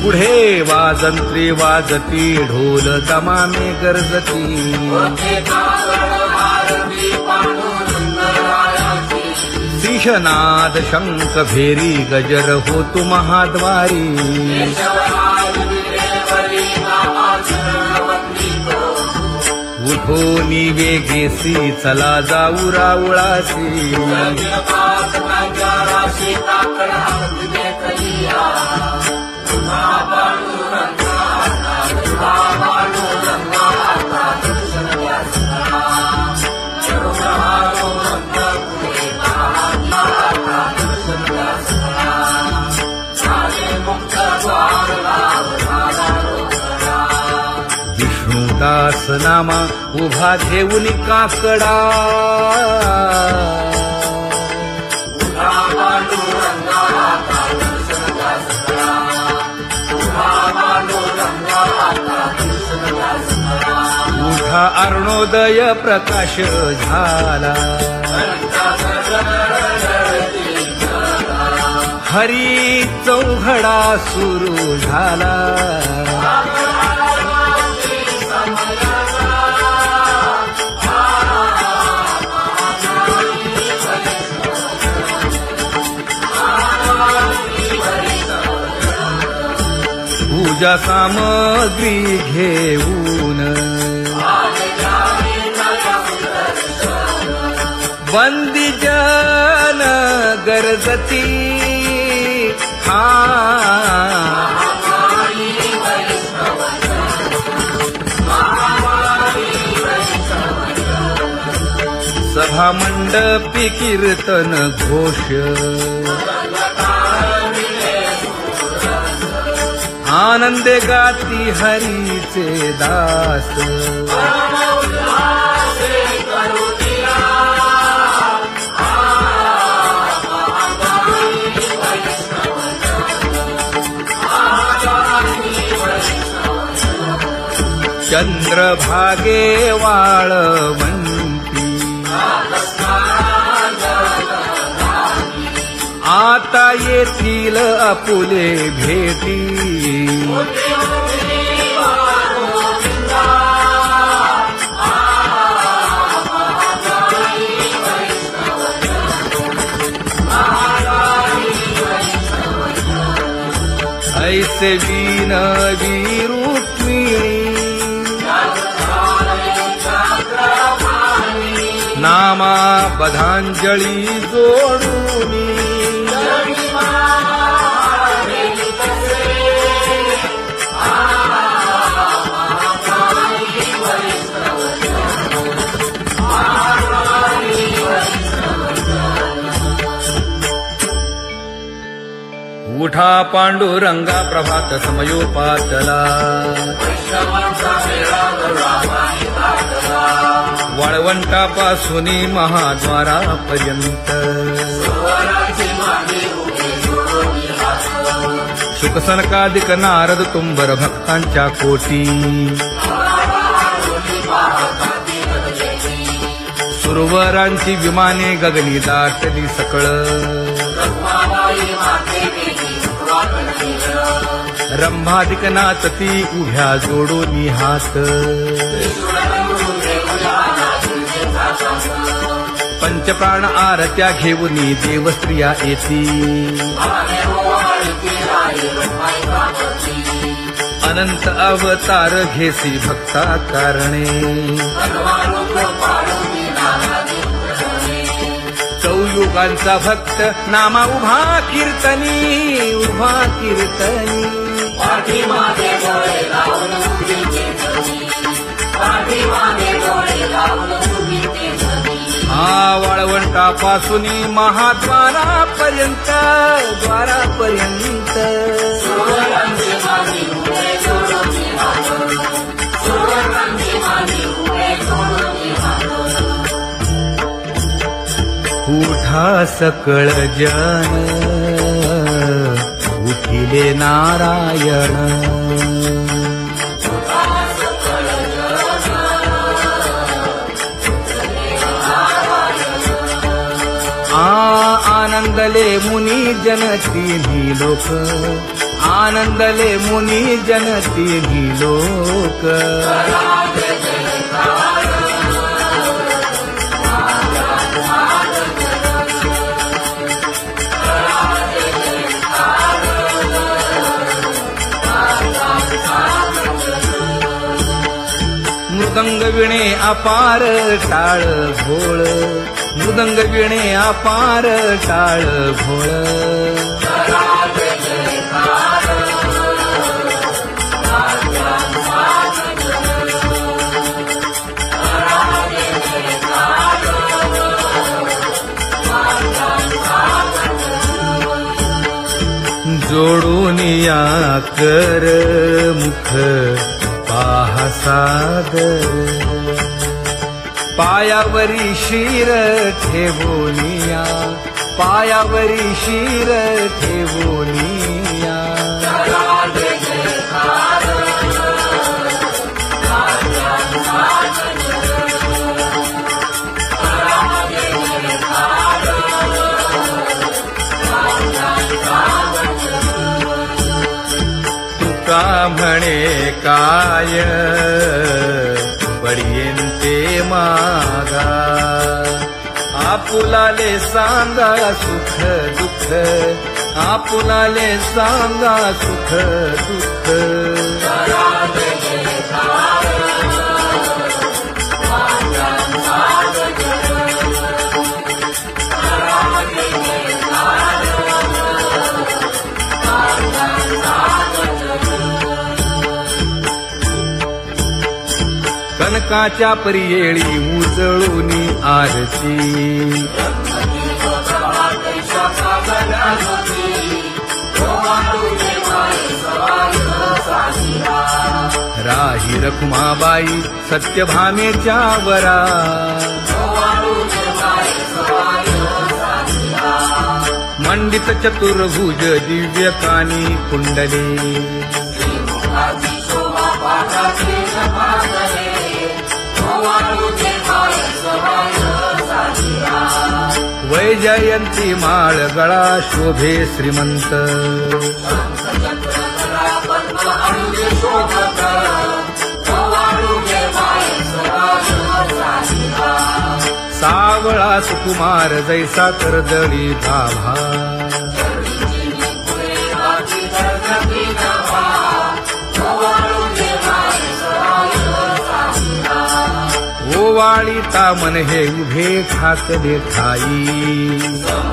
पुढे वाजंत्री वाजती ढोल दमामे गर्जती शिशनाद शंख भेरी गजर होतु महाद्वारी उठो वेगेसी चला जाऊ राऊळासी विष्णुदास नामा उभा घेऊन काकडा उठा अरुणोदय प्रकाश झाला हरी चौघडा सुरू झाला पूजा सामग्री घेऊन वंदी जन गरजती सभा मंडपी कीर्तन घोष आनंदे गाती हरीचे दास चंद्रभागे वाळवंती आता येथील आपुले भेटी ऐसे विनवी रुक्मिणी नामा बधांजळी जोडूनी उठा पांडुरंगा प्रभात समयोपातला वाळवंटापासून महाद्वारापर्यंत शुकसनकादिक नारद तुंबर भक्तांच्या कोटी सुरवरांची विमाने गगनी दाटली सकळ रंभादिक नाचती उभ्या जोडोनी हात पंचप्राण आरत्या घेऊनी देवस्त्रिया येती अनंत अवतार घेसी भक्ता कारणे चौयुगांचा भक्त नामा उभा कीर्तनी वाळवंटापासून महाद्वारापर्यंत उठा सकळ जन उठिले नारायण आनंदले मुनी जन तिन्ही लोक आनंदले मुनी जनती लोक मृदंग विणे अपार टाळ भोळ मृदंग विणे अपार टाळ भोळ जोडून या कर मुख पाहा सादर पायावरी शिर ठेवोनिया पायावरी शिर ठेवोनिया तुका म्हणे काय बडियेंते मागा आपुलाले सांगा सुख दुःख आपुलाले सांगा सुख दुःख कनकाच्या परियेळी उजळूनी आरती राही रखुमाबाई सत्यभामेच्या वरा मंडित चतुर्भुज दिव्यकानी कुंडले वैजयंती माळ गळा शोभे श्रीमंत सावळा सुकुमार जैसा कर्दळी भाभा ओवाळी तामन हे उभे ठाकले ठाई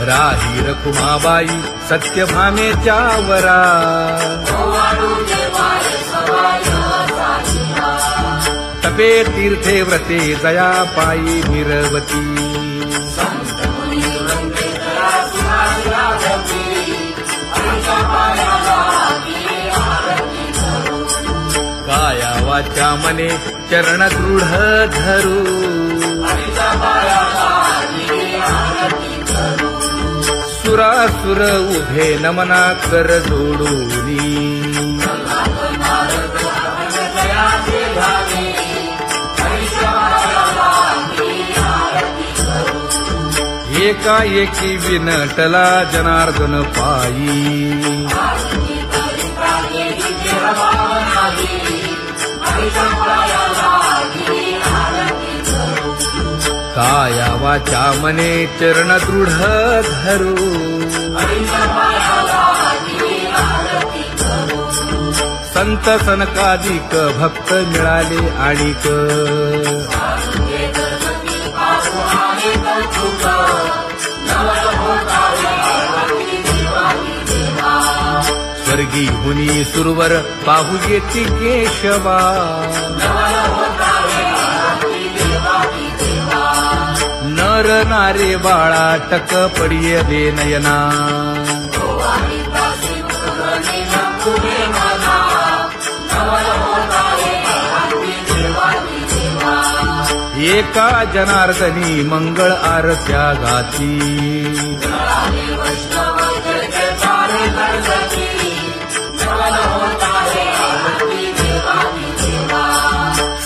राही रखुमाबाई सत्यभामेच्या वरा तपे तीर्थे व्रते जया पायी निरवती काया वाचा मने चरण दृढ धरू सुरासुर उभे नमना कर जोडूनी एकाएकी विनटला जनार्दन पायी काया वाचा मने चरण दृढ धरू संत सनकादिक भक्त मिळाले आणिक स्वर्गी हुनी सुरवर पाहू येती केशवा नर नारे बाळा टक पडिये दे नयना एका जनार्दनी मंगळ आरत्या गाती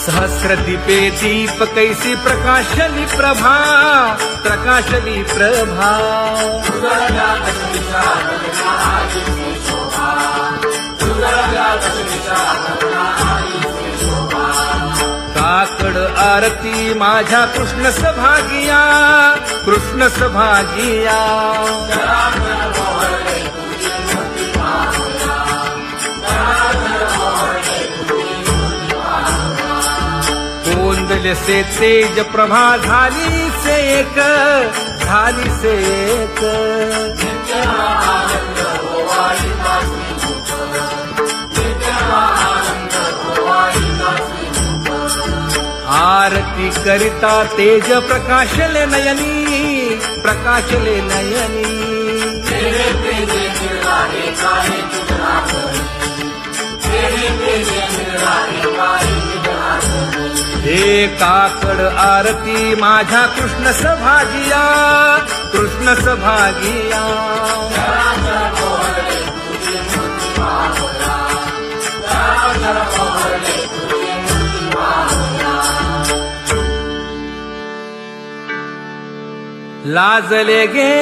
सहस्रदीपे दीप कैसी प्रकाशली प्रभा, प्रकाशली प्रभा. काकड आरती माझ्या कृष्ण सभागिया, कृष्ण सभागिया. कोंदले से तेज प्रभा झाली से एक, झाली से एक. आरती करिता तेज प्रकाशले नयनी, प्रकाशले नयनी. हे काकड आरती माझ्या कृष्ण सभागिया, कृष्ण सभागिया. लाजले गे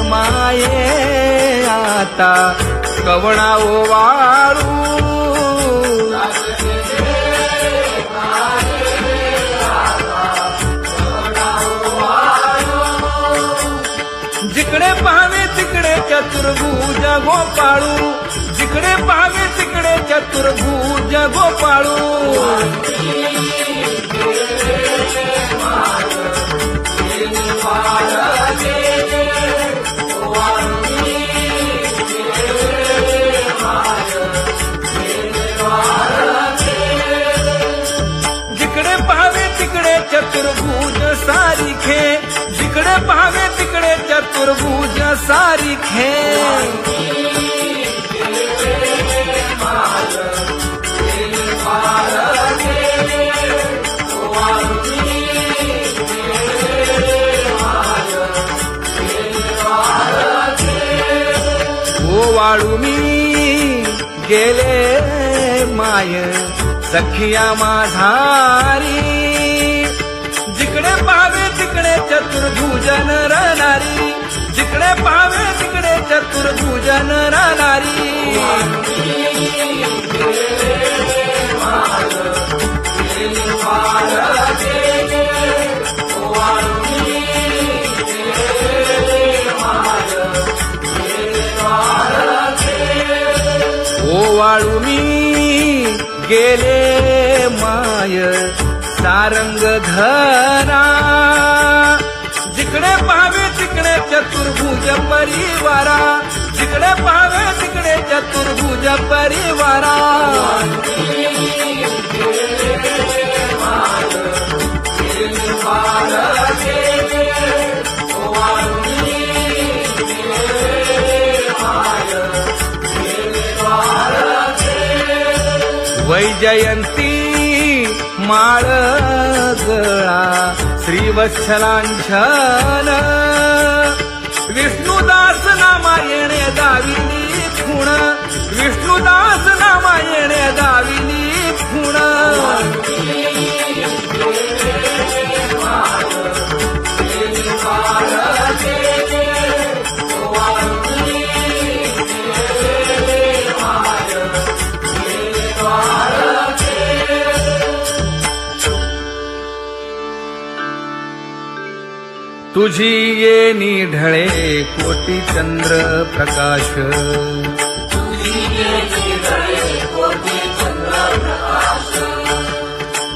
माये आता कवणा ओवाळू. जिकडे पाहावे तिकडे चतुर्भुज गोपाळू, जिकडे पाहावे तिकडे चतुर्भुज गोपाळू. जिकडे पाहावे तिकडे चतुर्भुज सारिखे, जिकडे पाहावे तिकडे चतुर्भुज सारिखे. ओवाळू मी गेले माय सखिया माझारी. जिकडे पाहावे तिकडे चतुर्भुज नरनारी, जिकडे पाहावे तिकडे चतुर्भुज नरनारी. ओवाळू मी गेले माय सारंग धरा. जिकडे पाहावे तिकडे चतुर्भुज परिवारा, जिकडे पाहावे तिकडे चतुर्भुज परिवारा. वैजयंती माळ गळा श्रीवत्सलांछन. विष्णुदास नामायणे दाविनी खूण, विष्णुदास नामायणे दाविनी खूण. तुझी येणी ढळे कोटी चंद्र प्रकाश.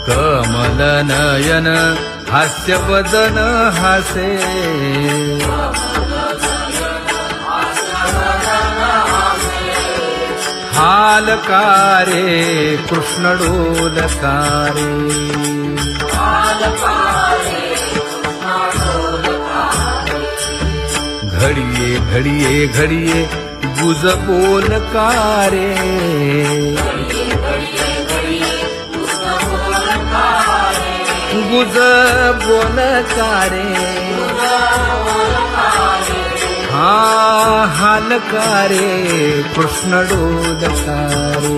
कमल नयन हास्य वदन हासे. हालकारे कृष्ण डोलकारे. घडिये घडिये घडिये गुज बोलकारे. गुज बोलकारे. हा हालकारे कृष्ण डोलकारे.